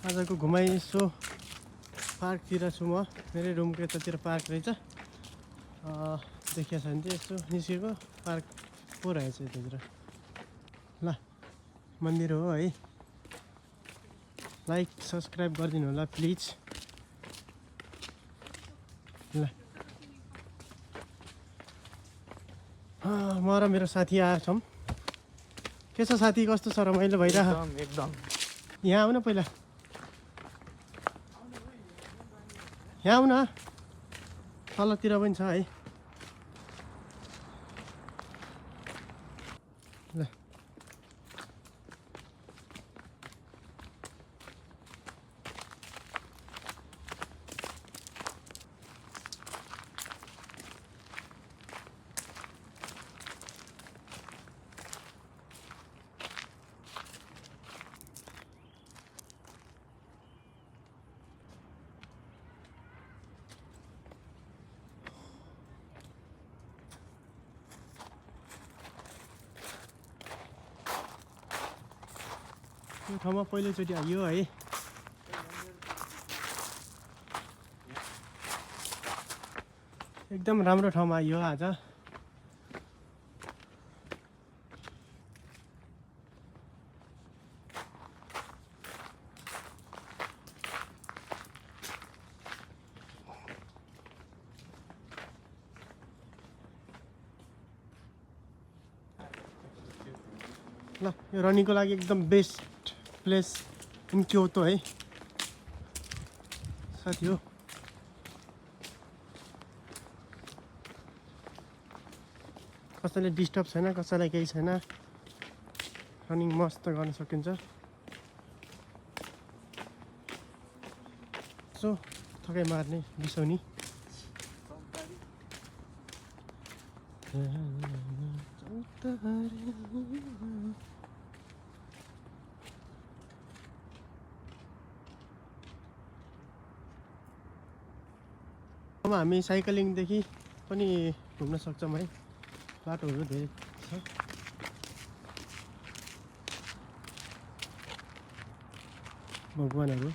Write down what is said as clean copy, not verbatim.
आजको घुमाइ यसो पार्कतिर छु म। मेरै रुमको यतातिर पार्क रहेछ। देखिया छ भने चाहिँ यसो निस्केको पार्क पो रहेछ यतातिर। ल मन्दिर हो है। लाइक सब्सक्राइब गरिदिनु होला प्लिज। ल म र मेरो साथी आएछौँ। के छ साथी, कस्तो छ रमाइलो भइरह? एकदम यहाँ आउन पहिला, यहाँ आउन। तलतिर पनि छ है। ल यो ठाउँमा पहिलोचोटि आइयो है। एकदम राम्रो ठाउँमा आइयो आज। ल यो रनिङको लागि एकदम बेस्ट प्लेस इन क्योतो है साथी हो। कसैले डिस्टर्ब छैन, कसैलाई केही छैन। रनिङ मस्त गर्न सकिन्छ। सो थकै मार्ने बिसाउने। हामी साइक्लिङदेखि पनि घुम्न सक्छौँ है। बाटोहरू धेरै छ। भगवानहरू